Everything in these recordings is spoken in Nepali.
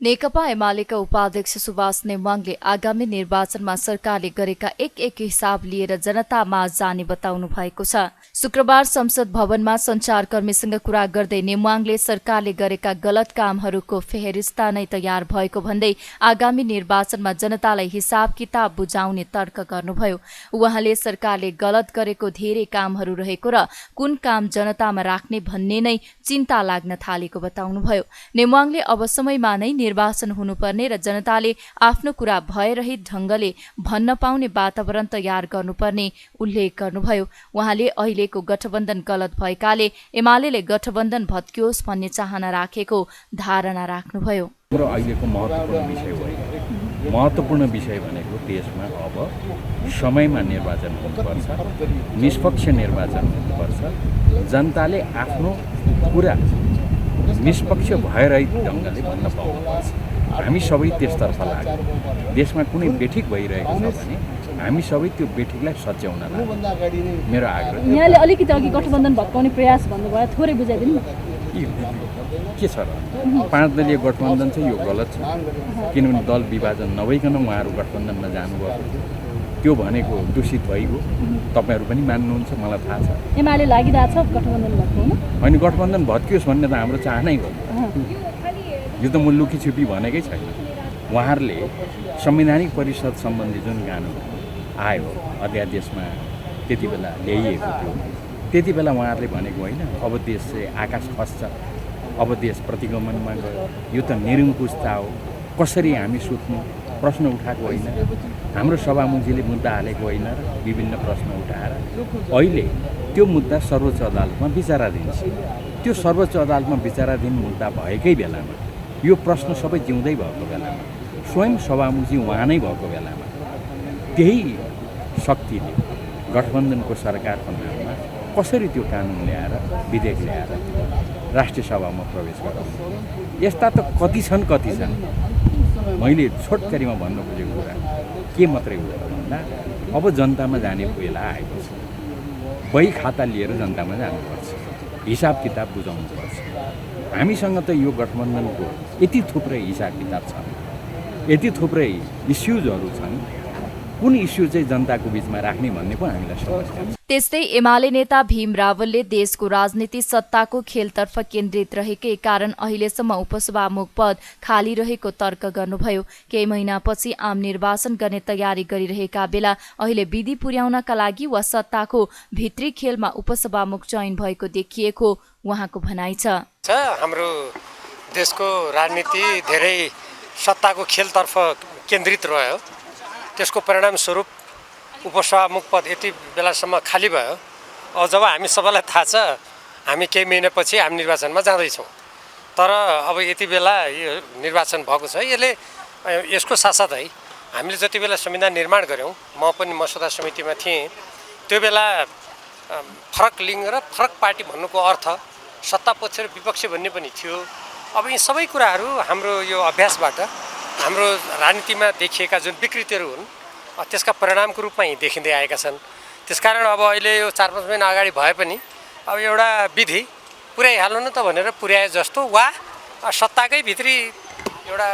नेकपा एमालेका उपाध्यक्ष सुभाष नेवाङले आगामी निर्वाचनमा सरकारले गरेका एक हिसाब लिएर जनतामा जाने बताउनु भएको छ। शुक्रबार संसद भवनमा सञ्चारकर्मीसँग कुरा गर्दै नेवाङले सरकारले गरेका गलत कामहरूको फेहरिस्ता नै तयार भएको भन्दै आगामी निर्वाचनमा जनतालाई हिसाब किताब बुझाउने तर्क गर्नुभयो। उहाँले सरकारले गलत गरेको धेरै कामहरू रहेको र कुन काम जनतामा राख्ने भन्ने नै चिन्ता लाग्न थालेको बताउनुभयो। नेवाङले अब समयमा नै निर्वाचन हुनुपर्ने र जनताले आफ्नो कुरा भयरहित ढंगले भन्न पाउने वातावरण तयार गर्नुपर्ने उल्लेख गर्नुभयो। उहाँले अहिलेको गठबन्धन गलत भएकाले एमालेले गठबन्धन भत्कियोस् भन्ने चाहना राखेको धारणा राख्नुभयो। अहिलेको महत्त्वपूर्ण विषय भनेको देशमा अब समयमा निर्वाचन हुनुपर्छ, निष्पक्ष निर्वाचन हुनुपर्छ, जनताले आफ्नो कुरा निष्पक्ष भयरहित ढङ्गले भन्न पाउनुपर्छ। हामी सबै त्यसतर्फ लाग्यौँ। देशमा कुनै बेठिक भइरहेको छ भने हामी सबै त्यो बेठिकलाई सच्याउन लाग्यौँ। मेरो आग्रह। यहाँले अलिकति अघि गठबन्धन भत्काउने प्रयास भन्नुभयो, थोरै बुझाइदिनु न। के छ र 5 दलीय गठबन्धन चाहिँ यो गलत छ, किनभने दल विभाजन नभइकन उहाँहरू गठबन्धनमा जानुभएको थियो। त्यो भनेको दूषित भइगयो। तपाईहरू पनि मान्नुहुन्छ, मलाई थाहा छ। एमाले लागिरहेछ गठबन्धन भत्काउन? होइन, गठबन्धन भत्कियोस् भन्ने त हाम्रो चाहनै हो। यो त म लुकी छुपी भनेकै छैन। उहाँहरूले संवैधानिक परिषद सम्बन्धी जुन कानुन आयो अध्यादेशमा त्यति बेला ल्याइएको थियो, त्यति बेला उहाँहरूले भनेको होइन अब देश चाहिँ आकाश खस्छ, अब देश प्रतिगमनमा गयो, यो त निरङ्कुशता हो, कसरी हामी सुत्नु प्रश्न उठाएको होइन। हाम्रो सभामुखजीले मुद्दा हालेको होइन र विभिन्न प्रश्न उठाएर अहिले त्यो मुद्दा सर्वोच्च अदालतमा विचाराधीन छ। त्यो सर्वोच्च अदालतमा विचाराधीन मुद्दा भएकै बेलामा, यो प्रश्न सबै जिउँदै भएको बेलामा, स्वयं सभामुखजी उहाँ नै भएको बेलामा त्यही शक्तिले गठबन्धनको सरकारको नाममा कसरी त्यो कानुन ल्याएर विधेयक ल्याएर राष्ट्रिय सभामा प्रवेश गराउँछ। यस्ता त कति छन्। मैले छोटकरीमा भन्नु खोजेको कुरा के मात्रै हो भन्दा अब जनतामा जाने बेला आएको छ। बही खाता लिएर जनतामा जानुपर्छ, हिसाब किताब बुझाउनुपर्छ। हामीसँग त यो गठबन्धनको यति थुप्रै हिसाब किताब छ, यति थुप्रै इस्युजहरू छन्, कुन इस्यु चाहिँ जनताको बीचमा राख्ने भन्ने पो हामीलाई समस्या छ। त्यस्तै एमाले नेता भीम रावलले देशको राजनीति सत्ताको खेलतर्फ केन्द्रित रहेकै कारण अहिलेसम्म उपसभामुख पद खाली रहेको तर्क गर्नुभयो। केही महिनापछि आम निर्वाचन गर्ने तयारी गरिरहेका बेला अहिले विधि पुर्याउनका लागि वा सत्ताको भित्री खेलमा उपसभामुख चयन भएको देखिएको उहाँको भनाइ छ। हाम्रो देशको राजनीति धेरै सत्ताको खेलतर्फ केन्द्रित रह्यो। त्यसको परिणामस्वरूप उपसभामुख पद यति बेलासम्म खाली भयो। अब जब हामी सबैलाई थाहा छ हामी केही महिनापछि आम निर्वाचनमा जाँदैछौँ, तर अब यति बेला यो निर्वाचन भएको छ। यसको साथसाथै हामीले जति बेला संविधान निर्माण गऱ्यौँ, म पनि मसौदा समितिमा थिएँ, त्यो बेला फरक लिङ्ग र फरक पार्टी भन्नुको अर्थ सत्ता पक्ष र विपक्ष भन्ने पनि थियो। अब यी सबै कुराहरू हाम्रो यो अभ्यासबाट हाम्रो राजनीतिमा देखिएका जुन विकृतिहरू हुन् त्यसका परिणामको रूपमा यी देखिँदै आएका छन्। त्यसकारण अब अहिले यो 4-5 महिना अगाडि भए पनि अब एउटा विधि पुर्याइहाल्नु न त भनेर पुर्याए जस्तो वा सत्ताकै भित्री एउटा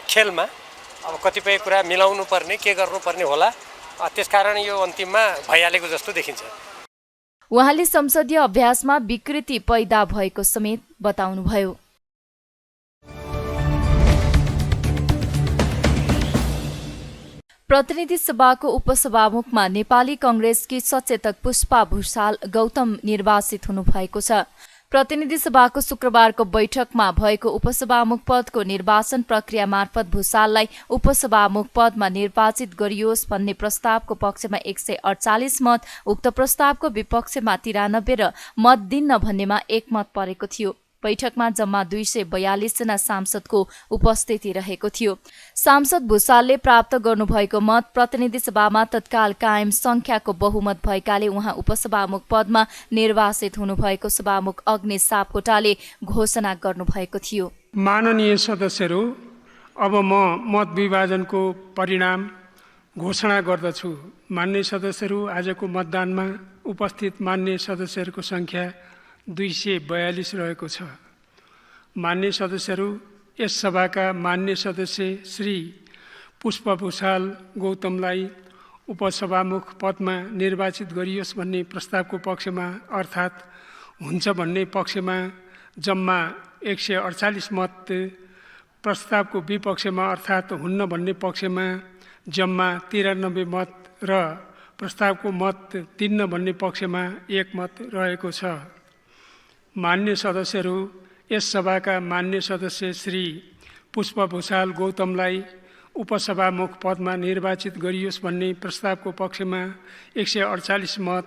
खेलमा अब कतिपय कुरा मिलाउनु पर्ने, के गर्नुपर्ने होला, त्यसकारण यो अन्तिममा भइहालेको जस्तो देखिन्छ। उहाँले संसदीय अभ्यासमा विकृति पैदा भएको समेत बताउनुभयो। प्रतिनिधि सभाको उपसभामुखमा नेपाली कांग्रेसकी सचेतक पुष्पा भुषाल गौतम निर्वाचित हुनुभएको छ। प्रतिनिधि सभाको शुक्रबारको बैठकमा भएको उपसभामुख पदको निर्वाचन प्रक्रिया मार्फत भुषाललाई उपसभामुख पदमा निर्वाचित गरियोस् भन्ने प्रस्तावको पक्षमा 148 मत, उक्त प्रस्तावको विपक्षमा 93 र मत दिन्न भन्नेमा 1 मत परेको थियो। बैठकमा जम्मा 242 जना सांसदको उपस्थिति रहेको थियो। सांसद भुषालले प्राप्त गर्नुभएको मत प्रतिनिधि सभामा तत्काल कायम संख्याको बहुमत भएकाले उहाँ उपसभामुख पदमा निर्वाचित हुनुभएको सभामुख अग्नि सापकोटाले घोषणा गर्नुभएको थियो। माननीय सदस्यहरू, अब म मत विभाजनको परिणाम घोषणा गर्दछु। मान्य सदस्यहरू, आजको मतदानमा उपस्थित मान्य सदस्यहरूको संख्या 242 रहेको छ। मान्य सदस्यहरू, यस सभाका मान्य सदस्य श्री पुष्प भुषाल गौतमलाई उपसभामुख पदमा निर्वाचित गरियोस् भन्ने प्रस्तावको पक्षमा अर्थात् हुन्छ भन्ने पक्षमा जम्मा 148 मत, प्रस्तावको विपक्षमा अर्थात् हुन्न भन्ने पक्षमा जम्मा 93 मत र प्रस्तावको मत तिन्न भन्ने पक्षमा 1 मत रहेको छ। मान्य सदस्यहरू, यस सभाका मान्य सदस्य श्री पुष्प भुषाल गौतमलाई उपसभामुख पदमा निर्वाचित गरियोस् भन्ने प्रस्तावको पक्षमा 148 मत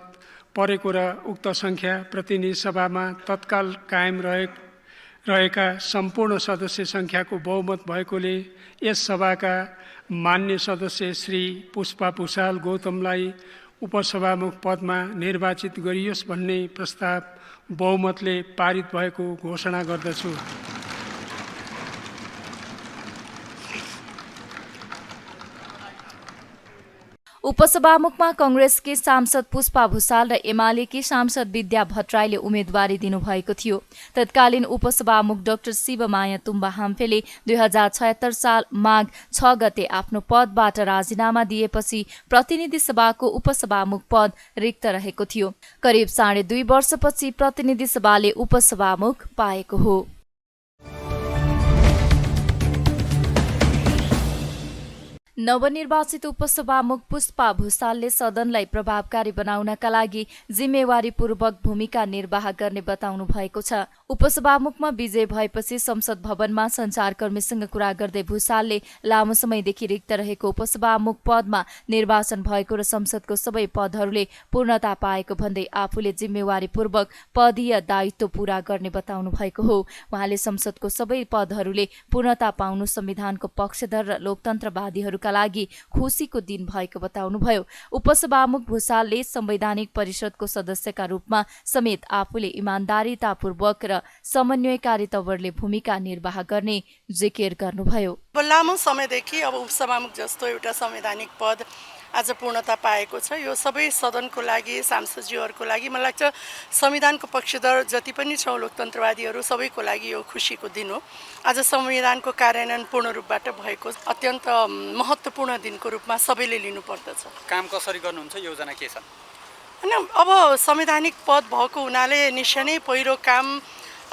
परेको र उक्त सङ्ख्या प्रतिनिधि सभामा तत्काल कायम रहेका सम्पूर्ण सदस्य सङ्ख्याको बहुमत भएकोले यस सभाका मान्य सदस्य श्री पुष्प भुषाल गौतमलाई उपसभामुख पदमा निर्वाचित गरियोस् भन्ने प्रस्ताव बहुमतले पारित भएको घोषणा गर्दछु। उपसभामुखमा कांग्रेसकी सांसद पुष्पा भुषाल र एमालेकी सांसद विद्या भट्टराईले उम्मेदवारी दिनुभएको थियो। तत्कालीन उपसभामुख डाक्टर शिवमाया तुम्बा हाम्फेले 2076 साल माघ 6 गते आफ्नो पदबाट राजीनामा दिएपछि प्रतिनिधि सभाको उपसभामुख पद रिक्त रहेको थियो। करिब 2.5 वर्षपछि प्रतिनिधि सभाले उपसभामुख पाएको हो। नवनिर्वाचित उपसभामुख पुष्पा भुषालले सदनलाई प्रभावकारी बनाउनका लागि जिम्मेवारीपूर्वक भूमिका निर्वाह गर्ने बताउनु भएको छ। उपसभामुखमा विजय भएपछि संसद भवनमा सञ्चारकर्मीसँग कुरा गर्दै भुषालले लामो समयदेखि रिक्त रहेको उपसभामुख पदमा निर्वाचन भएको र संसदको सबै पदहरूले पूर्णता पाएको भन्दै आफूले जिम्मेवारीपूर्वक पदीय दायित्व पूरा गर्ने बताउनु भएको हो। उहाँले संसदको सबै पदहरूले पूर्णता पाउनु संविधानको पक्षधर र लोकतन्त्रवादीहरू का लागि खुसीको दिन भएको बताउनुभयो। उपसभामुख भुषालले संवैधानिक परिषदको सदस्यका रूपमा समेत आफूले इमान्दारितापूर्वक र समन्वयकारी तवरले भूमिका निर्वाह गर्ने जिकिर गर्नुभयो। लामो समयदेखि अब उपसभामुख जस्तो एउटा संवैधानिक पद आज पूर्णता पाएको छ। यो सबै सदनको लागि, सांसदज्यूहरूको लागि, मलाई लाग्छ संविधानको पक्षधर जति पनि छौँ लोकतन्त्रवादीहरू सबैको लागि यो खुसीको दिन हो। आज संविधानको कार्यान्वयन पूर्ण रूपबाट भएको अत्यन्त महत्त्वपूर्ण दिनको रूपमा सबैले लिनुपर्दछ। काम कसरी गर्नुहुन्छ, योजना के छ? होइन, अब संवैधानिक पद भएको हुनाले निश्चय नै पहिलो काम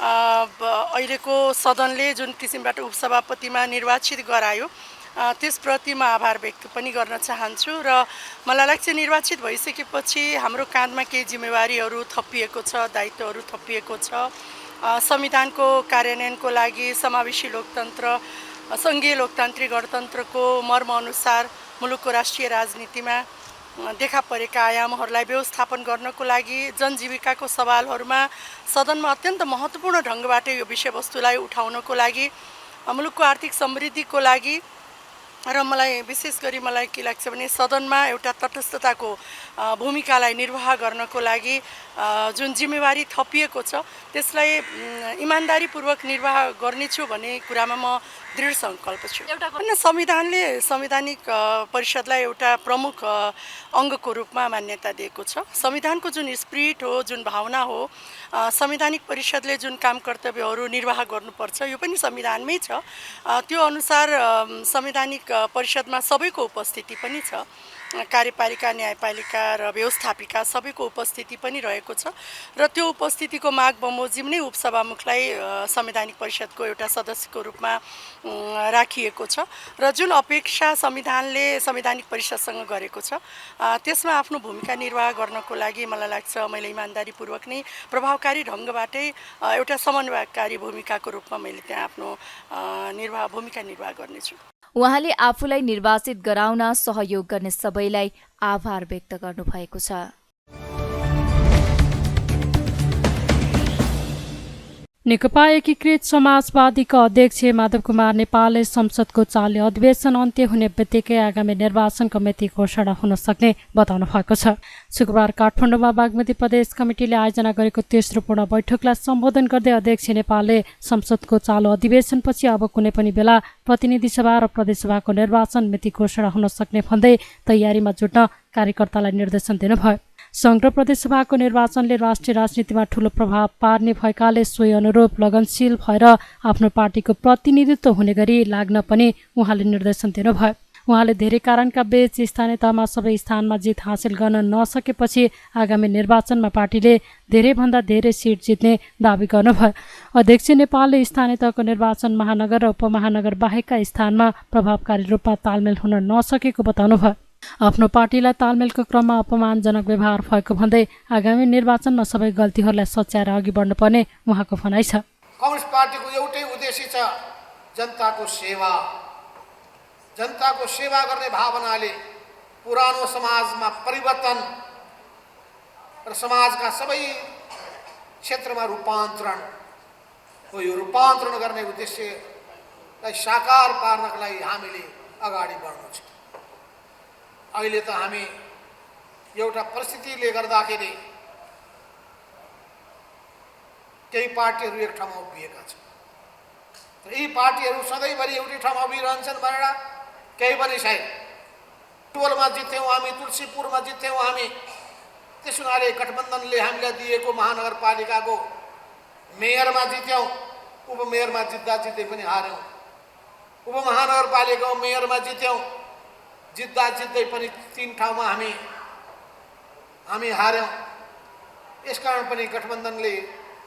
अहिलेको सदनले जुन किसिमबाट उपसभापतिमा निर्वाचित गरायो त्यसप्रति म आभार व्यक्त पनि गर्न चाहन्छु र मलाई लाग्छ निर्वाचित भइसकेपछि हाम्रो काँधमा केही जिम्मेवारीहरू थपिएको छ, दायित्वहरू थपिएको छ। संविधानको कार्यान्वयनको लागि समावेशी लोकतन्त्र, सङ्घीय लोकतान्त्रिक गणतन्त्रको मर्मअनुसार मुलुकको राष्ट्रिय राजनीतिमा देखा परेका आयामहरूलाई व्यवस्थापन गर्नको लागि जनजीविकाको सवालहरूमा सदनमा अत्यन्त महत्त्वपूर्ण ढङ्गबाट यो विषयवस्तुलाई उठाउनको लागि, मुलुकको आर्थिक समृद्धिको लागि र मलाई विशेष गरी मलाई के लाग्छ भने सदनमा एउटा तटस्थताको भूमिकालाई निर्वाह गर्नको लागि जुन जिम्मेवारी थपिएको छ त्यसलाई इमान्दारीपूर्वक निर्वाह गर्नेछु भन्ने कुरामा म दृढ सङ्कल्प छु। संविधानले संवैधानिक परिषदलाई एउटा प्रमुख अङ्गको रूपमा मान्यता दिएको छ। संविधानको जुन स्पिरिट हो, जुन भावना हो, संवैधानिक परिषदले जुन काम कर्तव्यहरू निर्वाह गर्नुपर्छ यो पनि संविधानमै छ। त्यो अनुसार संवैधानिक परिषदमा सबैको उपस्थिति पनि छ। कार्यपालिका, न्यायपालिका र व्यवस्थापिका सबैको उपस्थिति पनि रहेको छ र त्यो उपस्थितिको माग बमोजिम नै उपसभामुखलाई संवैधानिक परिषदको एउटा सदस्यको रूपमा राखिएको छ र जुन अपेक्षा संविधानले संवैधानिक परिषदसँग गरेको छ त्यसमा आफ्नो भूमिका निर्वाह गर्नको लागि मलाई लाग्छ मैले इमान्दारीपूर्वक नै प्रभावकारी ढङ्गबाटै एउटा समन्वयकारी भूमिकाको रूपमा मैले त्यहाँ आफ्नो भूमिका निर्वाह गर्नेछु। उहाँले आफूलाई निर्वाचित गराउन सहयोग गर्ने सबैलाई आभार व्यक्त गर्नुभएको छ। नेकपा एकीकृत समाजवादीका अध्यक्ष माधव कुमार नेपालले संसदको चालु अधिवेशन अन्त्य हुने बित्तिकै आगामी निर्वाचनको मिति घोषणा हुन सक्ने बताउनु भएको छ। शुक्रबार काठमाडौँमा बागमती प्रदेश कमिटीले आयोजना गरेको तेस्रो पूर्ण बैठकलाई सम्बोधन गर्दै अध्यक्ष नेपालले संसदको चालु अधिवेशनपछि अब कुनै पनि बेला प्रतिनिधि सभा र प्रदेशसभाको निर्वाचन मिति घोषणा हुन सक्ने भन्दै तयारीमा जुट्न कार्यकर्तालाई निर्देशन दिनुभयो। सङ्घ र प्रदेशसभाको निर्वाचनले राष्ट्रिय राजनीतिमा ठूलो प्रभाव पार्ने भएकाले सोही अनुरूप लगनशील भएर आफ्नो पार्टीको प्रतिनिधित्व हुने गरी लाग्न पनि उहाँले निर्देशन दिनुभयो। उहाँले धेरै कारणका बीच स्थानीय तहमा सबै स्थानमा जित हासिल गर्न नसकेपछि आगामी निर्वाचनमा पार्टीले धेरैभन्दा धेरै सिट जित्ने दावी गर्नुभयो। अध्यक्ष नेपालले स्थानीय तहको निर्वाचन महानगर र उपमहानगर बाहेकका स्थानमा प्रभावकारी रूपमा तालमेल हुन नसकेको बताउनुभयो। आफ्नो पार्टीलाई तालमेलको क्रममा अपमानजनक व्यवहार भएको भन्दै आगामी निर्वाचनमा सबै गल्तीहरूलाई सच्याएर अघि बढ्नुपर्ने उहाँको भनाइ छ। कांग्रेस पार्टीको एउटै उद्देश्य छ, जनताको सेवा। जनताको सेवा गर्ने भावनाले पुरानो समाजमा परिवर्तन र समाजका सबै क्षेत्रमा रूपान्तरण हो। यो रूपान्तरण गर्ने उद्देश्यलाई साकार पार्नका लागि हामीले अगाडि बढ्नु छ। अहिले त हामी एउटा परिस्थितिले गर्दाखेरि केही पार्टीहरू एक ठाउँमा उभिएका छन्। यी पार्टीहरू सधैँभरि एउटै ठाउँमा उभिरहन्छन् भनेर केही पनि छैन। टोलमा जित्यौँ हामी, तुलसीपुरमा जित्यौँ हामी, त्यस हुनाले गठबन्धनले हामीलाई दिएको महानगरपालिकाको मेयरमा जित्यौँ, उपमेयरमा जित्दा जित्दै पनि हार्यौँ। उपमहानगरपालिकाको मेयरमा जित्यौँ, जित्दा जित्दै पनि 3 ठाउँमा हामी हार्यौँ। यसकारण पनि गठबन्धनले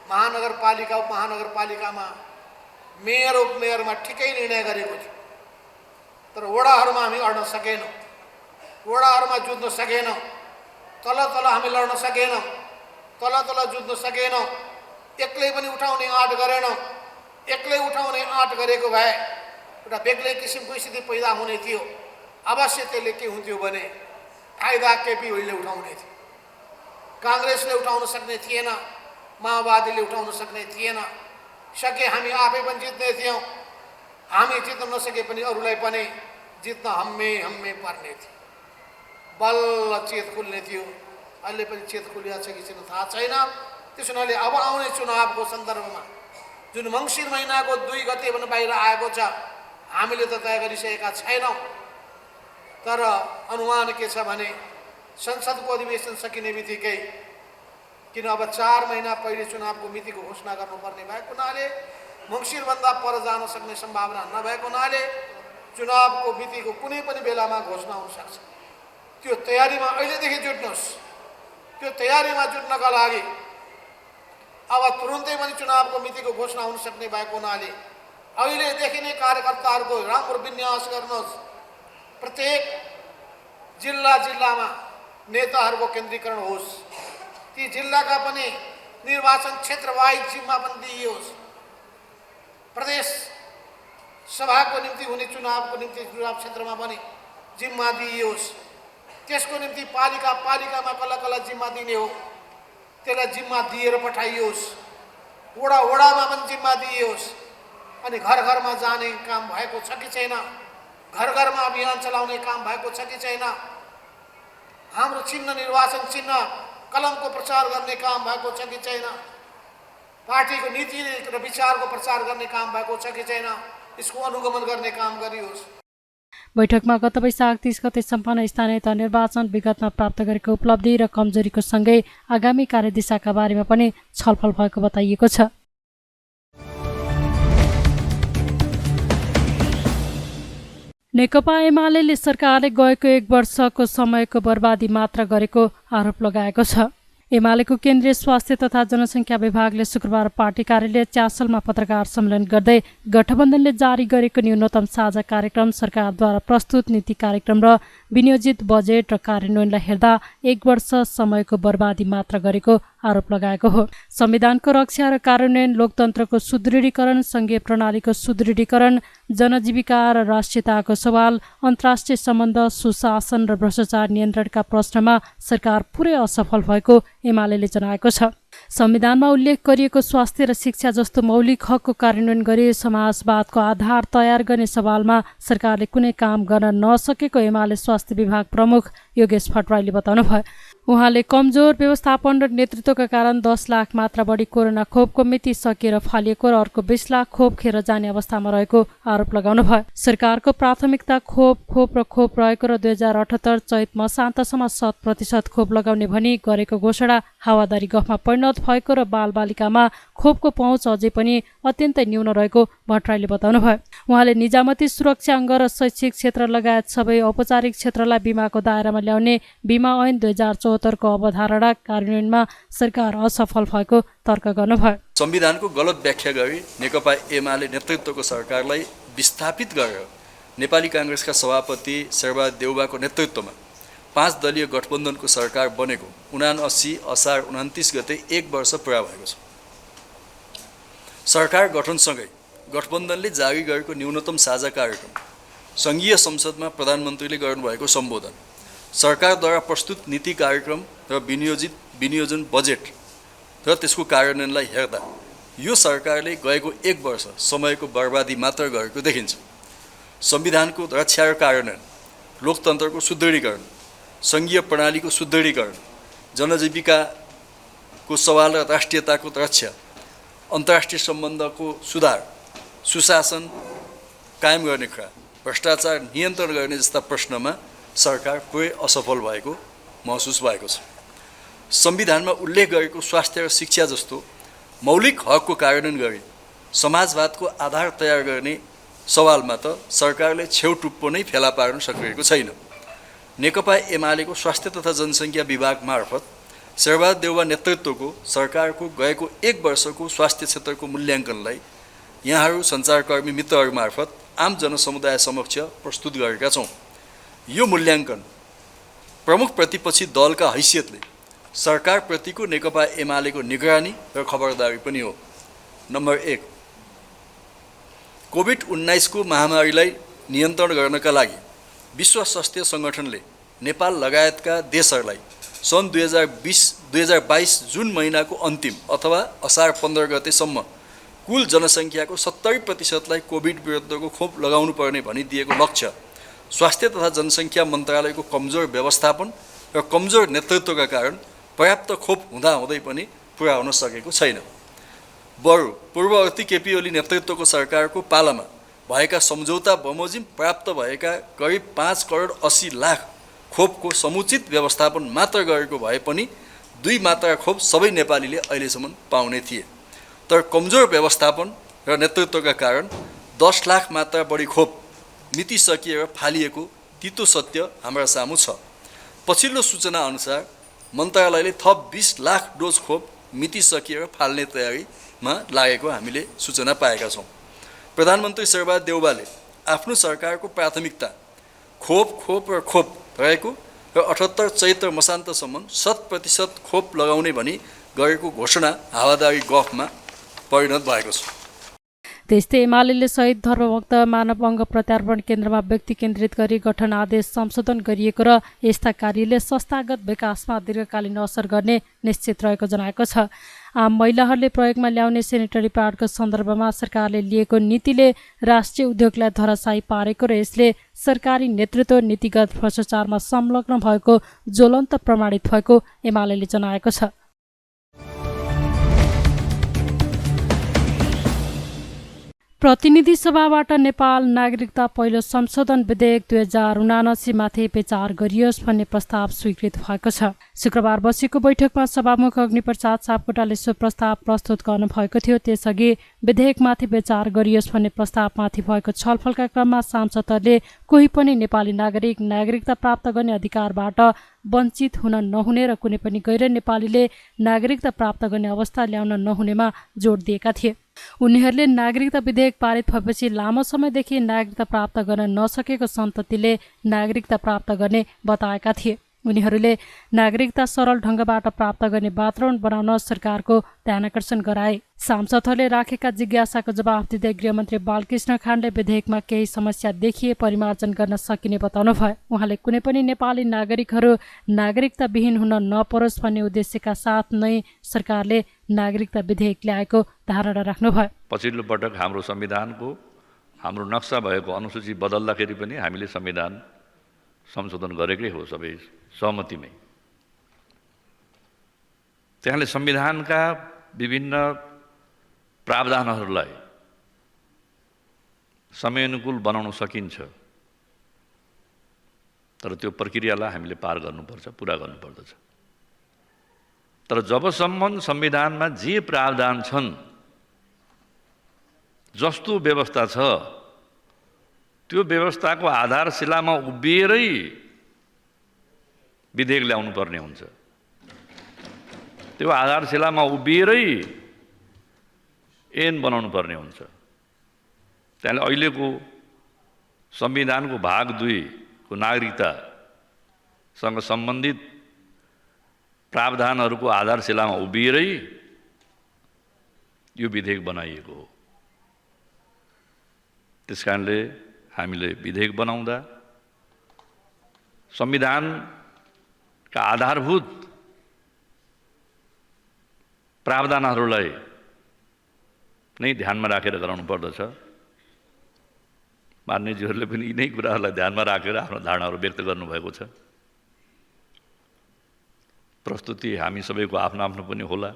महानगरपालिका उपमहानगरपालिकामा मेयर उपमेयरमा ठिकै निर्णय गरेको थियो। तर वडाहरूमा हामी अड्न सकेनौँ, वडाहरूमा जुझ्न सकेनौँ, तल हामी लड्न सकेनौँ, तल जुझ्न सकेनौँ। एक्लै पनि उठाउने आँट गरेनौँ। एक्लै उठाउने आँट गरेको भए एउटा बेग्लै किसिमको स्थिति पैदा हुने थियो। अवश्य त्यसले के हुन्थ्यो भने फाइदा केपी ओलीले उठाउने थियो, काङ्ग्रेसले उठाउन सक्ने थिएन, माओवादीले उठाउन सक्ने थिएन। सके हामी आफै पनि जित्ने थियौँ। हामी जित्न नसके पनि अरूलाई पनि जित्न हम्मे पर्ने थियो। बल्ल चेत खुल्ने थियो। अहिले पनि चेत खुलिया छ कि छैन थाहा छैन। त्यस हुनाले अब आउने चुनावको सन्दर्भमा जुन मङ्सिर महिनाको 2 गते पनि बाहिर आएको छ, हामीले त तय गरिसकेका छैनौँ। तर अनुमान के छ भने संसदको अधिवेशन सकिने बित्तिकै, किन अब 4 महिना पहिले चुनावको मितिको घोषणा गर्नुपर्ने भएको हुनाले मङ्सिरभन्दा पर जान सक्ने सम्भावना नभएको हुनाले चुनावको मितिको कुनै पनि बेलामा घोषणा हुन सक्छ। त्यो तयारीमा अहिलेदेखि जुट्नुहोस्। त्यो तयारीमा जुट्नका लागि अब तुरुन्तै पनि चुनावको मितिको घोषणा हुन सक्ने भएको हुनाले अहिलेदेखि नै कार्यकर्ताहरूको राम्रो विन्यास गर्नुहोस्। प्रत्येक जिल्लामा नेताहरूको केन्द्रीकरण होस्। ती जिल्लाका पनि निर्वाचन क्षेत्र वाइज जिम्मा पनि दिइयोस्। प्रदेश सभाको निम्ति हुने चुनावको निम्ति चुनाव क्षेत्रमा पनि जिम्मा दिइयोस्। त्यसको निम्ति पालिकामा कसलाई जिम्मा दिने हो त्यसलाई जिम्मा दिएर पठाइयोस्। वडामा पनि जिम्मा दिइयोस्। अनि घर जाने काम भएको छ कि छैन, घर अभियान चलाउने काम भएको छ कि छैन, हाम्रो चिन्ह निर्वाचन चिन्ह कलमको प्रचार गर्ने काम भएको छ कि छैन, पार्टीको नीति र विचारको प्रचार गर्ने काम भएको छ कि छैन, यसको अनुगमन गर्ने काम गरियोस्। बैठकमा गत वैशाख 30 गते सम्पन्न स्थानीय तह निर्वाचन विगतमा प्राप्त गरेको उपलब्धि र कमजोरीको सँगै आगामी कार्यदिशाका बारेमा पनि छलफल भएको बताइएको छ। नेकपा एमाले सरकारले गएको 1 वर्षको समयको बर्बादी मात्र गरेको आरोप लगाएको छ। एमालेको केन्द्रीय स्वास्थ्य तथा जनसङ्ख्या विभागले शुक्रबार पार्टी कार्यालय च्यासलमा पत्रकार सम्मेलन गर्दै गठबन्धनले जारी गरेको न्यूनतम साझा कार्यक्रम, सरकारद्वारा प्रस्तुत नीति कार्यक्रम र विनियोजित बजेट र कार्यान्वयनलाई हेर्दा 1 वर्ष समयको बर्बादी मात्र गरेको आरोप लगाएको हो। संविधानको रक्षा र कार्यान्वयन, लोकतन्त्रको सुदृढीकरण, संघीय प्रणालीको सुदृढीकरण, जनजीविका र राष्ट्रियताको सवाल, अन्तर्राष्ट्रिय सम्बन्ध, सुशासन र भ्रष्टाचार नियन्त्रणका प्रश्नमा सरकार पुरै असफल भएको एमालेले जनाएको छ। संविधानमा उल्लेख गरिएको स्वास्थ्य र शिक्षा जस्तो मौलिक हकको कार्यान्वयन गरी समाजवादको आधार तयार गर्ने सवालमा सरकारले कुनै काम गर्न नसकेको एमाले स्वास्थ्य विभाग प्रमुख योगेश भट्टराईले बताउनुभयो। उहाँले कमजोर व्यवस्थापन र नेतृत्वका कारण 10 लाख मात्रा बढी कोरोना खोपको मिति सकिएर फालिएको र अर्को 20 लाख खोप खेर जाने अवस्थामा रहेको आरोप लगाउनुभयो। सरकारको प्राथमिकता खोप रहेको र 2078 चैत मसान्तसम्म 100% खोप लगाउने भनी गरेको घोषणा हावादारी गफमा परिणत भएको र बालबालिकामा खोपको पहुँच अझै पनि अत्यन्तै न्यून रहेको भट्टराईले बताउनुभयो। उहाँले निजामती सुरक्षा अङ्ग र शैक्षिक क्षेत्र लगायत सबै औपचारिक क्षेत्रलाई बिमाको दायरामा ल्याउने बिमा ऐन 2074 को अवधारणा कार्यान्वयनमा सरकार असफल भएको तर्क गर्नुभयो। संविधानको गलत व्याख्या गरी नेकपा एमाले नेतृत्वको सरकारलाई विस्थापित गरेर नेपाली काङ्ग्रेसका सभापति शेरबहादुर देउवाको नेतृत्वमा 5 दलीय गठबन्धनको सरकार बनेको 79 असार 29 गते 1 वर्ष पुरा भएको छ। सरकार गठनसँगै गठबन्धनले जारी गरेको न्यूनतम साझा कार्यक्रम, सङ्घीय संसदमा प्रधानमन्त्रीले गर्नुभएको सम्बोधन, सरकारद्वारा प्रस्तुत नीति कार्यक्रम र विनियोजन बजेट र त्यसको कार्यान्वयनलाई हेर्दा यो सरकारले गएको 1 वर्ष समयको बर्बादी मात्र गरेको देखिन्छ। संविधानको रक्षा र कार्यान्वयन, लोकतन्त्रको सुदृढीकरण, सङ्घीय प्रणालीको सुदृढीकरण, जनजीविकाको सवाल र राष्ट्रियताको रक्षा, अन्तर्राष्ट्रिय सम्बन्धको सुधार, सुशासन कायम गर्ने कुरा, भ्रष्टाचार नियन्त्रण गर्ने जस्ता प्रश्नमा सरकार पुरै असफल भएको महसुस भएको छ। संविधानमा उल्लेख गरेको स्वास्थ्य र शिक्षा जस्तो मौलिक हकको कार्यान्वयन गरी समाजवादको आधार तयार गर्ने सवालमा त सरकारले छेउटुप्पो नै फेला पार्न सकिएको छैन। नेकपा एमालेको स्वास्थ्य तथा जनसङ्ख्या विभाग मार्फत शेरबहादुर देउवा नेतृत्वको सरकारको गएको 1 वर्षको स्वास्थ्य क्षेत्रको मूल्याङ्कनलाई यहाँहरू सञ्चारकर्मी मित्रहरू मार्फत आम जनसमुदाय समक्ष प्रस्तुत गरेका छौँ। यो मूल्याङ्कन प्रमुख प्रतिपक्षी दलका हैसियतले सरकारप्रतिको नेकपा एमालेको निगरानी र खबरदारी पनि हो। नम्बर 1, कोभिड-19 को महामारीलाई नियन्त्रण गर्नका लागि विश्व स्वास्थ्य सङ्गठनले नेपाल लगायतका देशहरूलाई सन् 2022 जुन महिनाको अन्तिम अथवा असार 15 गतेसम्म कुल जनसङ्ख्याको 70% कोभिड विरुद्धको खोप लगाउनु पर्ने भनिदिएको लक्ष्य स्वास्थ्य तथा जनसङ्ख्या मन्त्रालयको कमजोर व्यवस्थापन र कमजोर नेतृत्वका कारण पर्याप्त खोप हुँदाहुँदै पनि पुरा हुन सकेको छैन। बरु पूर्ववर्ती केपी ओली नेतृत्वको सरकारको पालामा भएका सम्झौता बमोजिम प्राप्त भएका करिब 5 करोड 80 लाख खोपको समुचित व्यवस्थापन मात्र गरेको भए पनि 2 मात्रा खोप सबै नेपालीले अहिलेसम्म पाउने थिए। तर कमजोर व्यवस्थापन र नेतृत्वका कारण 10 लाख मात्रा बढी खोप मिति सकिएर फालिएको तितो सत्य हाम्रा सामु छ। पछिल्लो सूचना अनुसार मन्त्रालयले थप 20 लाख डोज खोप मिति सकिएर फाल्ने तयारीमा लागेको हामीले सूचना पाएका छौँ। प्रधानमन्त्री शेरबहादुर देउवाले आफ्नो सरकारको प्राथमिकता खोप रहेको र 78 चैत्र मसान्तसम्म 100% खोप लगाउने भनी गरेको घोषणा हावादारी गफमा परिणत भएको छ। त्यस्तै एमाले शहीद धर्मभक्त मानव अङ्ग प्रत्यार्पण केन्द्रमा व्यक्ति केन्द्रित गरी गठन आदेश संशोधन गरिएको र यस्ता कार्यले संस्थागत विकासमा दीर्घकालीन असर गर्ने निश्चित रहेको जनाएको छ। आम महिलाहरूले प्रयोगमा ल्याउने सेनिटरी प्याडको सन्दर्भमा सरकारले लिएको नीतिले राष्ट्रिय उद्योगलाई धराशायी पारेको र यसले सरकारी नेतृत्व नीतिगत भ्रष्टाचारमा संलग्न भएको ज्वलन्त प्रमाणित भएको एमाले जनाएको छ। प्रतिनिधि सभाबाट नेपाल नागरिकता पहिलो संशोधन विधेयक 2079 माथि विचार गरियोस् भन्ने प्रस्ताव स्वीकृत भएको छ। शुक्रबार बसेको बैठकमा सभामुख अग्निप्रसाद सापकोटाले सो प्रस्ताव प्रस्तुत गर्नुभएको थियो। त्यसअघि विधेयकमाथि विचार गरियोस् भन्ने प्रस्तावमाथि भएको छलफलका क्रममा सांसदहरूले कोही पनि नेपाली नागरिकता प्राप्त गर्ने अधिकारबाट वञ्चित हुन नहुने र कुनै पनि गैर नेपालीले नागरिकता प्राप्त गर्ने अवस्था ल्याउन नहुनेमा जोड दिएका थिए। उनीहरूले नागरिकता विधेयक पारित भएपछि लामो समयदेखि नागरिकता प्राप्त गर्न नसकेको सन्ततिले नागरिकता प्राप्त गर्ने बताएका थिए। उनीहरूले नागरिकता सरल ढङ्गबाट प्राप्त गर्ने वातावरण बनाउन सरकारको ध्यानकर्षण गराए। सांसदहरूले राखेका जिज्ञासाको जवाफ दिँदै गृहमन्त्री बालकृष्ण खाँडले विधेयकमा केही समस्या देखिए परिमार्जन गर्न सकिने बताउनुभयो। उहाँले कुनै पनि नेपाली नागरिकहरू नागरिकताविहीन हुन नपरोस् भन्ने उद्देश्यका साथ नै सरकारले नागरिकता विधेयक ल्याएको धारणा राख्नुभयो। पछिल्लो पटक हाम्रो संविधानको हाम्रो नक्सा भएको अनुसूची बदल्दाखेरि पनि हामीले संविधान संशोधन गरेकै हो सबै सहमतिमै। त्यहाँले संविधानका विभिन्न प्रावधानहरूलाई समयानुकूल बनाउन सकिन्छ, तर त्यो प्रक्रियालाई हामीले पार गर्नुपर्छ, पुरा गर्नुपर्दछ। तर जबसम्म संविधानमा जे प्रावधान छन्, जस्तो व्यवस्था छ, त्यो व्यवस्थाको आधारशिलामा उभिएरै विधेयक ल्याउनु पर्ने हुन्छ। त्यो आधारशिलामा उभिएरै ऐन बनाउनु पर्ने हुन्छ। त्यहाँले अहिलेको संविधानको भाग 2 को नागरिकतासँग सम्बन्धित प्रावधानहरूको आधारशिलामा उभिएरै यो विधेयक बनाइएको हो। त्यसकारणले हामीले विधेयक बनाउँदा संविधानका आधारभूत प्रावधानहरूलाई नै ध्यानमा राखेर गराउनु पर्दछ। मान्यजीहरूले पनि यिनै कुराहरूलाई ध्यानमा राखेर आफ्नो धारणाहरू व्यक्त गर्नुभएको छ। प्रस्तुति हामी सबैको आफ्नो आफ्नो पनि होला,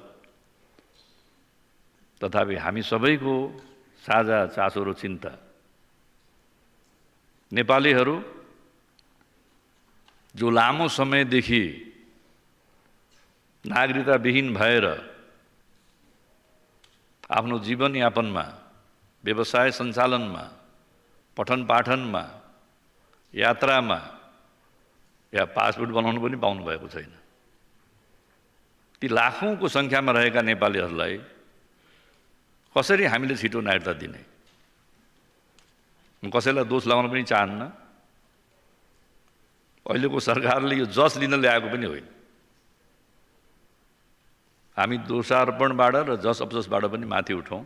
तथापि हामी सबैको साझा चासो र चिन्ता नेपालीहरू जो लामो समयदेखि नागरिकताविहीन भएर आफ्नो जीवनयापनमा, व्यवसाय सञ्चालनमा, पठन पाठनमा, यात्रामा या पासपोर्ट बनाउनु पनि पाउनु भएको छैन। ती लाखौंको संख्यामा रहेका नेपालीहरूलाई कसरी हामीले छिटो नागरिकता दिने? म कसैलाई दोष लगाउन पनि चाहन्न। अहिलेको सरकारले यो जस लिन ल्याएको पनि होइन। हामी दोषारोपणबाट र जस अफसोसबाट पनि माथि उठौँ।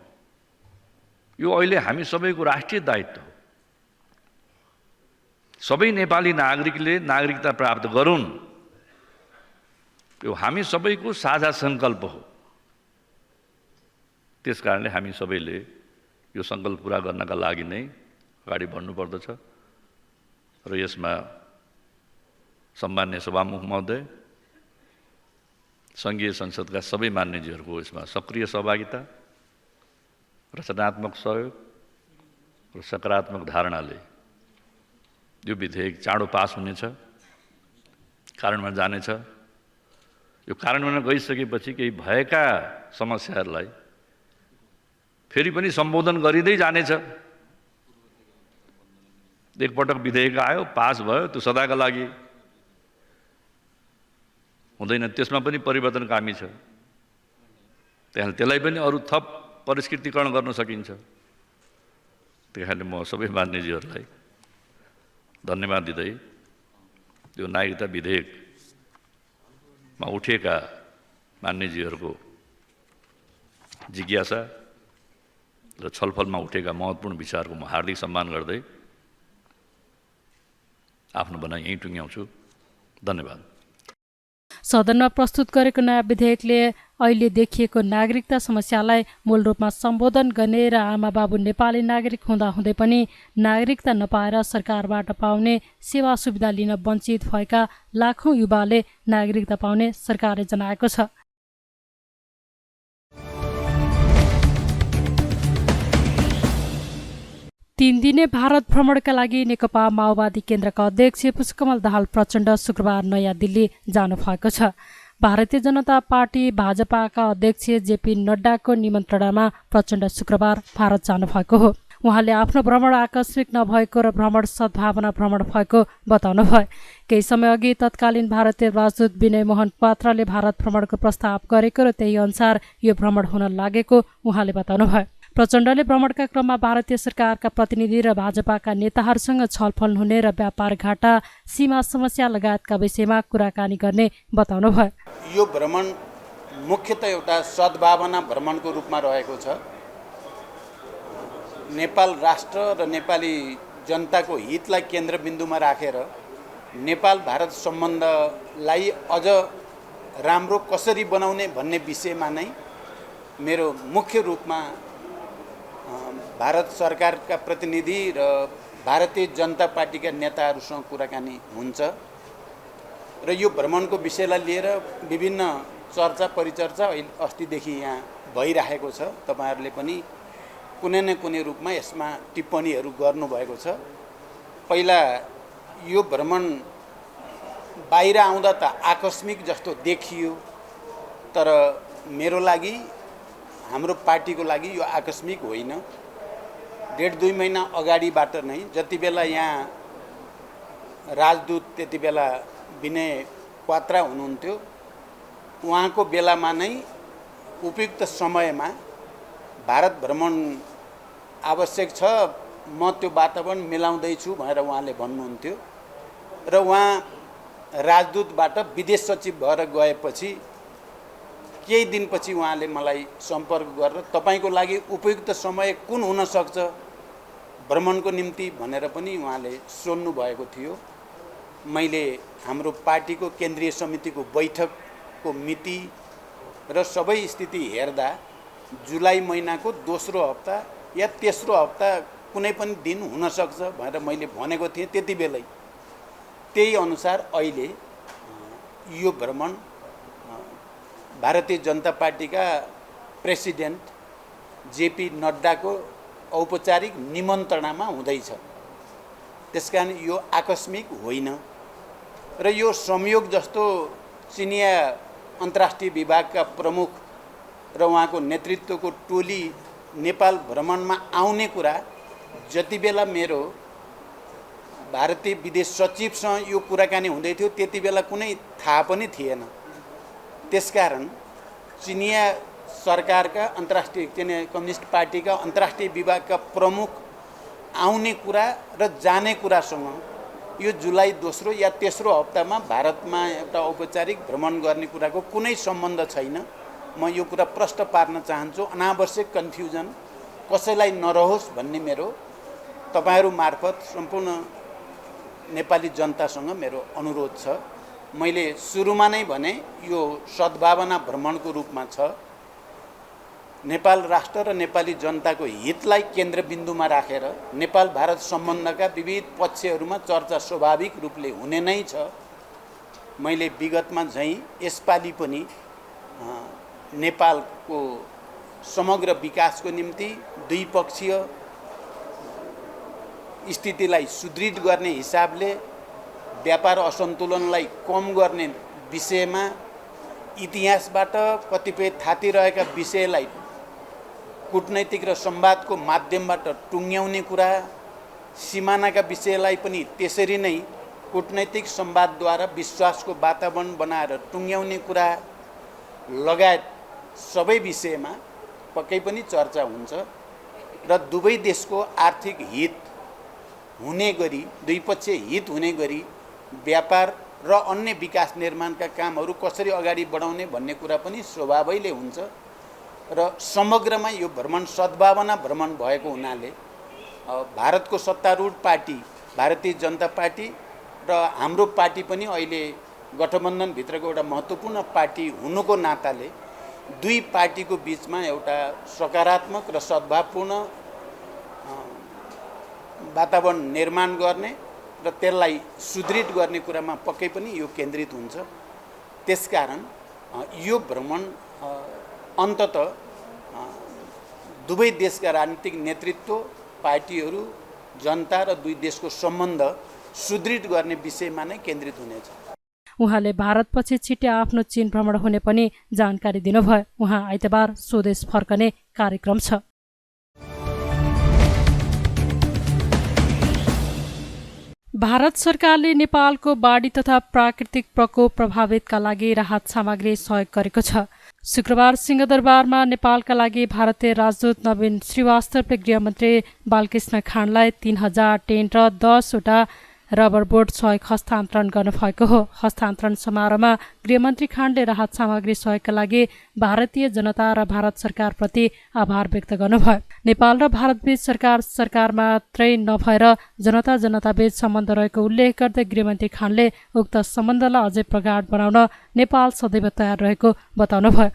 यो अहिले हामी सबैको राष्ट्रिय दायित्व हो। सबै नेपाली नागरिकले नागरिकता प्राप्त गरून्, यो हामी सबैको साझा सङ्कल्प हो। त्यसकारणले हामी सबैले यो सङ्कल्प पुरा गर्नका लागि नै अगाडि बढ्नुपर्दछ र यसमा सम्मान्य सभामुख महोदय, सङ्घीय संसदका सबै मान्यजीहरूको यसमा सक्रिय सहभागिता, रचनात्मक सहयोग र सकारात्मक धारणाले यो विधेयक चाँडो पास हुनेछ, कार्यान्वयन जानेछ। यो कार्यान्वयन गइसकेपछि केही भएका समस्याहरूलाई फेरि पनि सम्बोधन गरिँदै जानेछ। एकपटक विधेयक आयो, पास भयो, त्यो सदाका लागि हुँदैन। त्यसमा पनि परिवर्तनकामी छ। त्यसलाई पनि अरू थप परिष्कृतिकरण गर्न सकिन्छ। त्यही म सबै मान्यजीहरूलाई धन्यवाद दिँदै यो नागरिकता विधेयकमा उठेका मान्यजीहरूको जिज्ञासा र छलफलमा उठेका महत्त्वपूर्ण विचारको म हार्दिक सम्मान गर्दै आफ्नो भनाइ यहीँ टुङ्ग्याउँछु। धन्यवाद। सदनमा प्रस्तुत गरेको नयाँ विधेयकले अहिले देखिएको नागरिकता समस्यालाई मूल रूपमा सम्बोधन गर्ने र आमाबाबु नेपाली नागरिक हुँदाहुँदै पनि नागरिकता नपाएर सरकारबाट पाउने सेवा सुविधा लिन वञ्चित भएका लाखौं युवाले नागरिकता पाउने सरकारले जनाएको छ। तीन दिने भारत भ्रमणका लागि नेकपा माओवादी केन्द्रका अध्यक्ष पुष्पकमल दाहाल प्रचण्ड शुक्रबार नयाँ दिल्ली जानुभएको छ। भारतीय जनता पार्टी भाजपाका अध्यक्ष जेपी नड्डाको निमन्त्रणामा प्रचण्ड शुक्रबार भारत जानुभएको हो। उहाँले आफ्नो भ्रमण आकस्मिक नभएको र भ्रमण सद्भावना भ्रमण भएको बताउनुभयो। केही समय अघि तत्कालीन भारतीय राजदूत विनय मोहन पात्रले भारत भ्रमणको प्रस्ताव गरेको र त्यही अनुसार यो भ्रमण हुन लागेको उहाँले बताउनुभयो। प्रचण्डले भ्रमणका क्रममा भारतीय सरकारका प्रतिनिधि र भाजपाका नेताहरूसँग छलफल हुने र व्यापार घाटा, सीमा समस्या लगायतका विषयमा कुराकानी गर्ने बताउनुभयो। यो भ्रमण मुख्यतः एउटा सद्भावना भ्रमणको रूपमा रहेको छ। नेपाल राष्ट्र र नेपाली जनताको हितलाई केन्द्रबिन्दुमा राखेर नेपाल भारत सम्बन्धलाई अझ राम्रो कसरी बनाउने भन्ने विषयमा नै मेरो मुख्य रूपमा भारत सरकारका प्रतिनिधि र भारतीय जनता पार्टीका नेताहरूसँग कुराकानी हुन्छ र यो भ्रमणको विषयलाई लिएर विभिन्न चर्चा परिचर्चा अस्तिदेखि यहाँ भइरहेको छ। तपाईँहरूले पनि कुनै न कुनै रूपमा यसमा टिप्पणीहरू गर्नुभएको छ। पहिला यो भ्रमण बाहिर आउँदा त आकस्मिक जस्तो देखियो, तर मेरो लागि, हाम्रो पार्टीको लागि यो आकस्मिक होइन। 1.5-2 महिना अगाडिबाट नै जति बेला यहाँ राजदूत त्यति बेला विनय क्वात्रा हुनुहुन्थ्यो, उहाँको बेलामा नै उपयुक्त समयमा भारत भ्रमण आवश्यक छ, म त्यो वातावरण मिलाउँदैछु भनेर उहाँले भन्नुहुन्थ्यो। र उहाँ राजदूतबाट विदेश सचिव भएर गएपछि केही दिनपछि उहाँले मलाई सम्पर्क गरेर तपाईँको लागि उपयुक्त समय कुन हुनसक्छ भ्रमणको निम्ति भनेर पनि उहाँले सोध्नु भएको थियो। मैले हाम्रो पार्टीको केन्द्रीय समितिको बैठकको मिति र सबै स्थिति हेर्दा जुलाई महिनाको दोस्रो हप्ता या तेस्रो हप्ता कुनै पनि दिन हुनसक्छ भनेर मैले भनेको थिएँ त्यति बेलै। त्यही अनुसार अहिले यो भ्रमण भारतीय जनता पार्टीका प्रेसिडेन्ट जेपी नड्डाको औपचारिक निमन्त्रणामा हुँदैछ। त्यसकारण यो आकस्मिक होइन र यो संयोग जस्तो चिनिया अन्तर्राष्ट्रिय विभागका प्रमुख र उहाँको नेतृत्वको टोली नेपाल भ्रमणमा आउने कुरा जति बेला मेरो भारतीय विदेश सचिवसँग यो कुराकानी हुँदै थियो त्यति बेला कुनै थाहा पनि थिएन। त्यसकारण चिनिया सरकारका अन्तर्राष्ट्रिय कम्युनिस्ट पार्टीका अन्तर्राष्ट्रिय विभागका प्रमुख आउने कुरा र जाने कुरासँग यो जुलाई दोस्रो या तेस्रो हप्तामा भारतमा एउटा औपचारिक भ्रमण गर्ने कुराको कुनै सम्बन्ध छैन। म यो कुरा प्रष्ट पार्न चाहन्छु। अनावश्यक कन्फ्युजन कसैलाई नरहोस् भन्ने मेरो तपाईहरू मार्फत सम्पूर्ण नेपाली जनतासँग मेरो अनुरोध छ। मैले सुरुमा नै भने यो सद्भावना भ्रमणको रूपमा छ। नेपाल राष्ट्र र नेपाली जनताको हितलाई केन्द्रबिन्दुमा राखेर नेपाल भारत सम्बन्धका विविध पक्षहरूमा चर्चा स्वाभाविक रूपले हुने नै छ। मैले विगतमा झैँ यसपालि पनि नेपालको समग्र विकासको निम्ति द्विपक्षीय स्थितिलाई सुदृढ गर्ने हिसाबले व्यापार असन्तुलनलाई कम गर्ने विषयमा इतिहासबाट कतिपय थातिरहेका विषयलाई कूटनैतिक र संवादको माध्यमबाट टुङ्ग्याउने कुरा, सिमानाका विषयलाई पनि त्यसरी नै कूटनैतिक संवादद्वारा विश्वासको वातावरण बनाएर टुङ्ग्याउने कुरा लगायत सबै विषयमा पक्कै पनि चर्चा हुन्छ र दुवै देशको आर्थिक हित हुने गरी, द्विपक्षीय हित हुने गरी व्यापार र अन्य विकास निर्माणका कामहरू कसरी अगाडि बढाउने भन्ने कुरा पनि स्वभावैले हुन्छ र समग्रमा यो भ्रमण सद्भावना भ्रमण भएको हुनाले भारतको सत्तारूढ पार्टी भारतीय जनता पार्टी र हाम्रो पार्टी पनि अहिले गठबन्धनभित्रको एउटा महत्त्वपूर्ण पार्टी हुनुको नाताले दुई पार्टीको बीचमा एउटा सकारात्मक र सद्भावपूर्ण वातावरण निर्माण गर्ने र त्यसलाई सुदृढ गर्ने कुरामा पक्कै पनि यो केन्द्रित हुन्छ। त्यसकारण यो भ्रमण अन्ततः दुवै देशका राजनीतिक नेतृत्व, पार्टीहरू, जनता र दुई देशको सम्बन्ध सुदृढ गर्ने विषयमा नै केन्द्रित हुनेछ। उहाँले भारतपछि छिट्टै आफ्नो चीन भ्रमण हुने पनि जानकारी दिनुभयो। उहाँ आइतबार स्वदेश फर्कने कार्यक्रम छ। भारत सरकारले नेपालको बाढी तथा प्राकृतिक प्रकोप प्रभावितका लागि राहत सामग्री सहयोग गरेको छ। शुक्रबार सिंहदरबारमा नेपालका लागि भारतीय राजदूत नवीन श्रीवास्तवले गृहमन्त्री बालकृष्ण खाँडलाई 3000 टेन्ट र 10वटा रबर बोट सहयोग हस्तान्तरण गर्नुभएको हो। हस्तान्तरण समारोहमा गृहमन्त्री खाँडले राहत सामग्री सहयोगका लागि भारतीय जनता र भारत सरकारप्रति आभार व्यक्त गर्नुभयो। नेपाल र भारतबीच सरकार मात्रै नभएर जनता जनताबीच सम्बन्ध रहेको उल्लेख गर्दै गृहमन्त्री खाँडले उक्त सम्बन्धलाई अझै प्रगाढ बनाउन नेपाल सदैव तयार रहेको बताउनुभयो।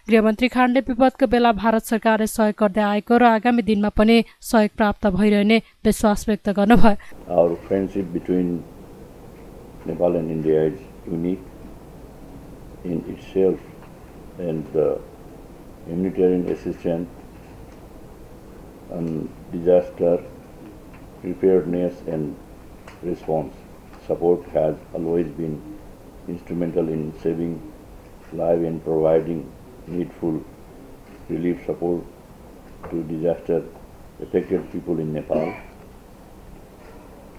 गृहमन्त्री खाँडले विपदको बेला भारत सरकारले सहयोग गर्दै आएको र आगामी दिनमा पनि सहयोग प्राप्त भइरहने विश्वास व्यक्त गर्नुभयो। Our friendship between Nepal and India is unique in itself and humanitarian assistance and disaster preparedness and response support has always been instrumental in saving lives and providing needful relief support to disaster affected people in Nepal.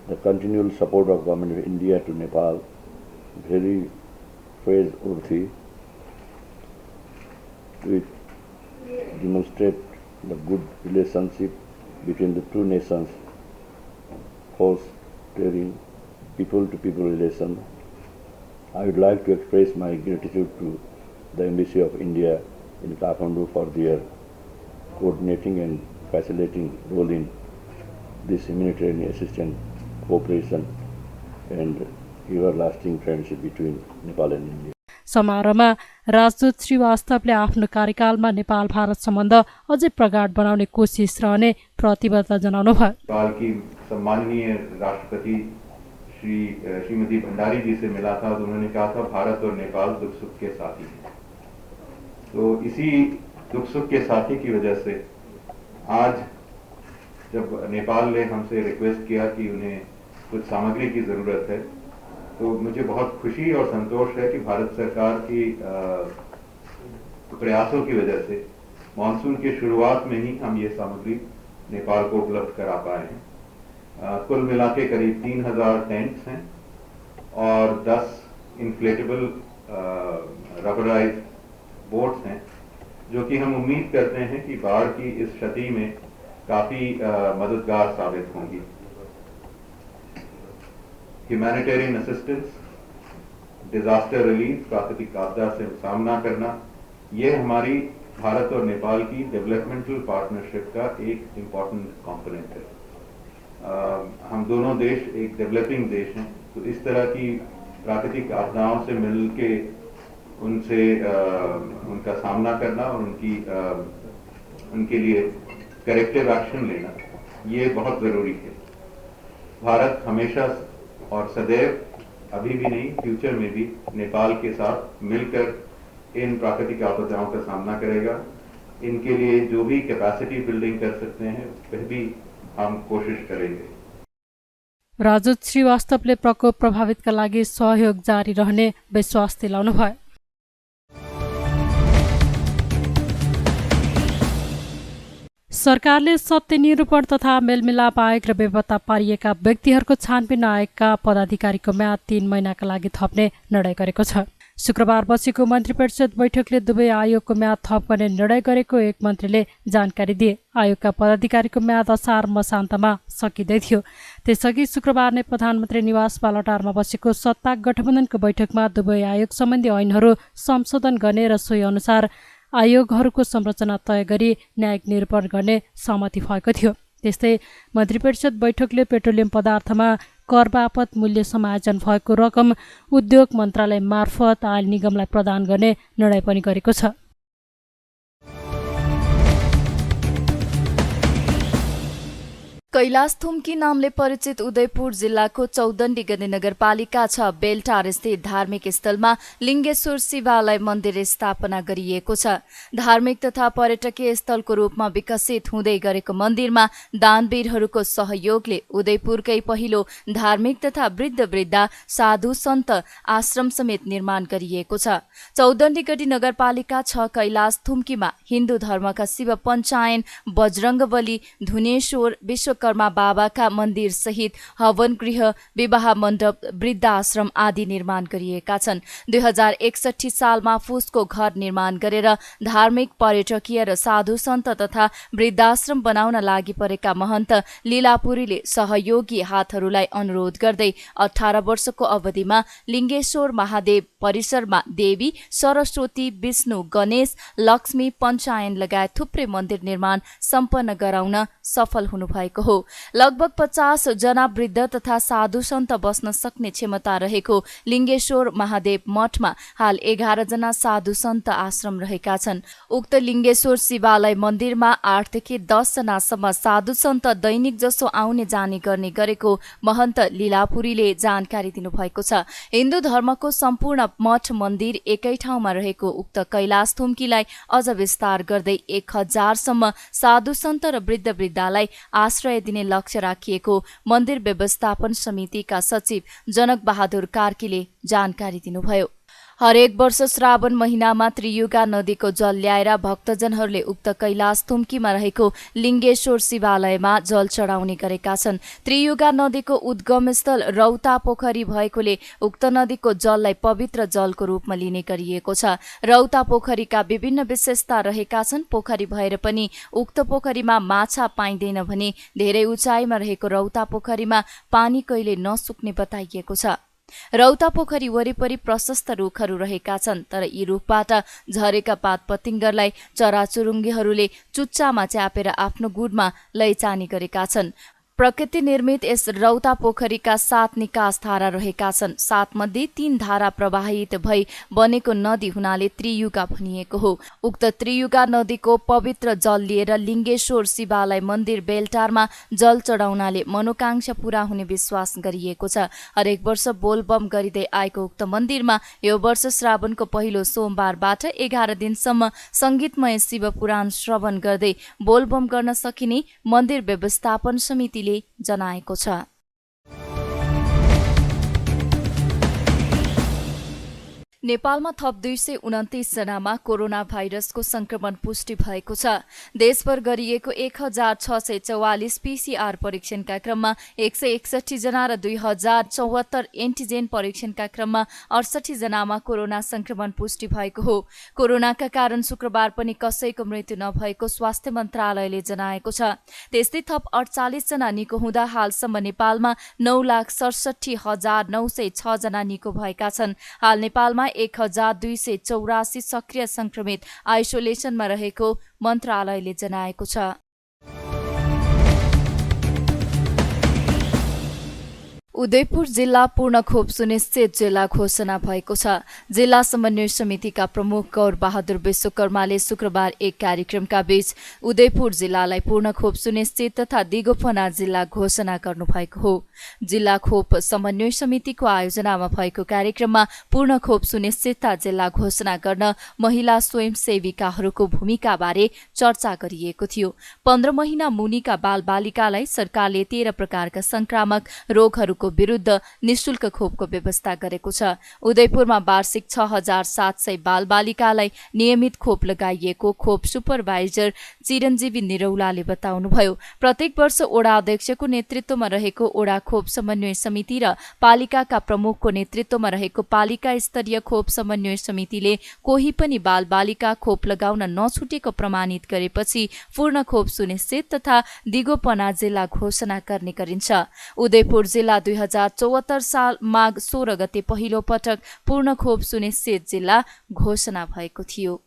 The continual support of Government of India to Nepal very praiseworthy. It demonstrates the good relationship between the two nations, fostering people-to-people relation. I would like to express my gratitude to the Embassy of India in Kathmandu for their coordinating and facilitating role in this humanitarian assistance cooperation and everlasting friendship between Nepal and India. समारोहमा राजदूत श्रीवास्तवले आफ्नो कार्यकालमा नेपाल भारत सम्बन्ध अझै प्रगाढ बनाउने कोसिस रहने प्रतिबद्धता जनाउनुभयो। नेपाल की सम्माननीय राष्ट्रपति श्रीमती भंडारी जी से मिला था तो उन्होंने कहा था भारत और नेपाल दुख सुख के साथी हैं। तो इसी दुख सुख के साथी की वजह से आज जब नेपाल ने हमसे रिक्वेस्ट किया कि उन्हें कुछ सामग्री की ज़रूरत है तो मुझे बहुत खुशी और संतोष है कि भारत सरकार की प्रयासों की वजह से मानसून की शुरुआत में ही हम ये सामग्री नेपाल को उपलब्ध करा पाए हैं। कुल मिला के करीब 3000 टेंट्स हैं और 10 इन्फ्लेटेबल रबराइज बोट्स हैं जो कि हम उम्मीद करते हैं कि बाढ़ की इस क्षति में काफ़ी मददगार साबित होंगी। ह्यूमैनिटेरियन असिस्टेंस, डिजास्टर रिलीफ, प्राकृतिक आपदा से सामना करना, ये हमारी भारत और नेपाल की डेवलपमेंटल पार्टनरशिप का एक इम्पॉर्टेंट कंपोनेंट है। हम दोनों देश एक डेवलपिंग देश हैं, तो इस तरह की प्राकृतिक आपदाओं से मिल के उनका सामना करना और उनके लिए करेक्टिव एक्शन लेना, ये बहुत ज़रूरी है। भारत हमेशा और सदैव, अभी भी नहीं फ्यूचर में भी नेपाल के साथ मिलकर इन प्राकृतिक आपदाओं का सामना करेगा। इनके लिए जो भी कैपेसिटी बिल्डिंग कर सकते हैं वह भी हम कोशिश करेंगे। राजदूत श्रीवास्तवले प्रकोप प्रभावितका लागि सहयोग जारी रहने विश्वास दिलाउनुभयो। सरकारले सत्य निरूपण तथा मेलमिलाप आयोग र बेपत्ता पारिएका व्यक्तिहरूको छानबिन आयोगका पदाधिकारीको म्याद 3 महिनाका लागि थप्ने निर्णय गरेको छ। शुक्रबार बसेको मन्त्री परिषद बैठकले दुवै आयोगको म्याद थप गर्ने निर्णय गरेको एक मन्त्रीले जानकारी दिए। आयोगका पदाधिकारीको म्याद असार मसान्तमा सकिँदै थियो। त्यसअघि शुक्रबार नै प्रधानमन्त्री निवास बालटारमा बसेको सत्ता गठबन्धनको बैठकमा दुवै आयोग सम्बन्धी ऐनहरू संशोधन गर्ने र सोही अनुसार आयोगहरूको संरचना तय गरी न्यायिक निरूपण गर्ने सहमति भएको थियो। त्यस्तै मन्त्रिपरिषद बैठकले पेट्रोलियम पदार्थमा कर बापत मूल्य समायोजन भएको रकम उद्योग मन्त्रालय मार्फत आयल निगमलाई प्रदान गर्ने निर्णय पनि गरेको छ। कैलाश थुम्की नामले परिचित उदयपुर जिल्लाको चौदण्डी गढी नगरपालिका 6 बेलटार स्थित धार्मिक स्थलमा लिङ्गेश्वर शिवालय मन्दिर स्थापना गरिएको छ। धार्मिक तथा पर्यटकीय स्थलको रूपमा विकसित हुँदै गरेको मन्दिरमा दानवीरहरूको सहयोगले उदयपुरकै पहिलो धार्मिक तथा वृद्ध साधु सन्त आश्रम समेत निर्माण गरिएको छ। चौदण्डी गढी नगरपालिका 6 कैलाश थुम्कीमा हिन्दू धर्मका शिव पञ्चायन, बजरङ्गबली, धुनेश्वर, विश्वकर्मा बाबाका मन्दिर सहित हवन गृह, विवाह मण्डप, वृद्धाश्रम आदि निर्माण गरिएका छन्। 2061 सालमा फुसको घर निर्माण गरेर धार्मिक, पर्यटकीय र साधु सन्त तथा वृद्धाश्रम बनाउन लागि परेका महन्त लीलापुरीले सहयोगी हातहरूलाई अनुरोध गर्दै 18 वर्षको अवधिमा लिङ्गेश्वर महादेव परिसरमा देवी, सरस्वती, विष्णु, गणेश, लक्ष्मी, पञ्चायन लगायत थुप्रै मन्दिर निर्माण सम्पन्न गराउन सफल हुनुभएको हो। लगभग 50 जना वृद्ध तथा साधु सन्त बस्न सक्ने क्षमता रहेको लिङ्गेश्वर महादेव मठमा हाल 11 जना साधु सन्त आश्रम रहेका छन्। उक्त लिङ्गेश्वर शिवालय मन्दिरमा 8 देखि 10 जनासम्म साधु सन्त दैनिक जसो आउने जाने गर्ने गरेको महन्त लीलापुरीले जानकारी दिनुभएको छ। हिन्दू धर्मको सम्पूर्ण मठ मन्दिर एकै ठाउँमा रहेको उक्त कैलाश थुम्कीलाई अझ विस्तार गर्दै 1000 सम्म साधु सन्त र वृद्ध वृद्धालाई आश्रय दिने लक्ष्य राखिएको मन्दिर व्यवस्थापन समितिका सचिव जनक बहादुर कार्कीले जानकारी दिनुभयो। हरेक वर्ष श्रावण महिनामा त्रियुगा नदीको जल ल्याएर भक्तजनहरूले उक्त कैलाश थुम्कीमा रहेको लिङ्गेश्वर शिवालयमा जल चढाउने गरेका छन्। त्रियुगा नदीको उद्गम स्थल रौता पोखरी भएकोले उक्त नदीको जललाई पवित्र जलको रूपमा लिने गरिएको छ। रौता पोखरीका विभिन्न विशेषता रहेका छन्। पोखरी भएर पनि उक्त पोखरीमा माछा पाइँदैन भने धेरै उचाइमा रहेको रौता पोखरीमा पानी कहिले नसुक्ने बताइएको छ। रौता पोखरी वरिपरि प्रशस्त रुखहरू रहेका छन्, तर यी रुखबाट झरेका पात पतिङ्गरलाई चराचुरुङ्गीहरूले चुच्चामा च्यापेर आफ्नो गुडमा लैजाने गरेका छन्। प्रकृति निर्मित यस रौता पोखरीका 7 निकास धारा रहेका छन्। 7 मध्ये 3 धारा प्रवाहित भई बनेको नदी हुनाले त्रियुगा भनिएको हो। उक्त त्रियुगा नदीको पवित्र जल लिएर लिङ्गेश्वर शिवालय मन्दिर बेलटारमा जल चढाउनाले मनोकांक्षा पूरा हुने विश्वास गरिएको छ। हरेक वर्ष बोलबम गरिँदै आएको उक्त मन्दिरमा यो वर्ष श्रावणको पहिलो सोमबारबाट 11 दिनसम्म संगीतमय शिव पुराण श्रवण गर्दै बोलबम गर्न सकिने मन्दिर व्यवस्थापन समितिले जनाएको छ। नेपालमा थप 229 जनामा कोरोना भाइरसको संक्रमण पुष्टि भएको छ। देशभर गरिएको 1644 पीसीआर परीक्षणका क्रममा 161 जना र 2074 एन्टिजेन परीक्षणका क्रममा 68 जनामा कोरोना संक्रमण पुष्टि भएको हो। कोरोनाका कारण शुक्रबार पनि कसैको मृत्यु नभएको स्वास्थ्य मन्त्रालयले जनाएको छ। त्यस्तै थप 48 जना निको हुँदा हालसम्म नेपालमा 9,67,906 जना निको भएका छन्। हाल नेपालमा 1284 सक्रिय संक्रमित आइसोलेसनमा रहेको मन्त्रालयले जनाएको छ। उदयपुर जिल्ला पूर्ण खोप सुनिश्चित जिल्ला घोषणा भएको छ। जिल्ला समन्वय समितिका प्रमुख गौर बहादुर विश्वकर्माले शुक्रबार एक कार्यक्रमका बीच उदयपुर जिल्लालाई पूर्ण खोप सुनिश्चित तथा दिगोपना जिल्ला घोषणा गर्नुभएको हो। जिल्ला खोप समन्वय समितिको आयोजनामा भएको कार्यक्रममा पूर्ण खोप सुनिश्चितता जिल्ला घोषणा गर्न महिला स्वयंसेविकाहरूको भूमिकाबारे चर्चा गरिएको थियो। 15 महिना मुनिका बालबालिकालाई सरकारले 13 प्रकारका संक्रामक रोगहरूको विरुद्ध निशुल्क खोपको व्यवस्था गरेको छ। उदयपुरमा वार्षिक 6700 बालबालिकालाई नियमित खोप लगाइएको खोप सुपरभाइजर चिरञ्जीवी निरौलाले बताउनुभयो। प्रत्येक वर्ष ओडा अध्यक्षको नेतृत्वमा रहेको ओडा खोप समन्वय समिति र पालिकाका प्रमुखको नेतृत्वमा रहेको पालिका स्तरीय खोप समन्वय समितिले कोही पनि बालबालिका खोप लगाउन नछुटेको प्रमाणित गरेपछि पूर्ण खोप सुनिश्चित तथा दिगोपना जिल्ला घोषणा गर्ने गरिन्छ। उदयपुर जिल्ला 2074 साल माघ 16 गते पहिलो पटक पूर्ण खोप सुनिश्चित जिल्ला घोषणा भएको थियो।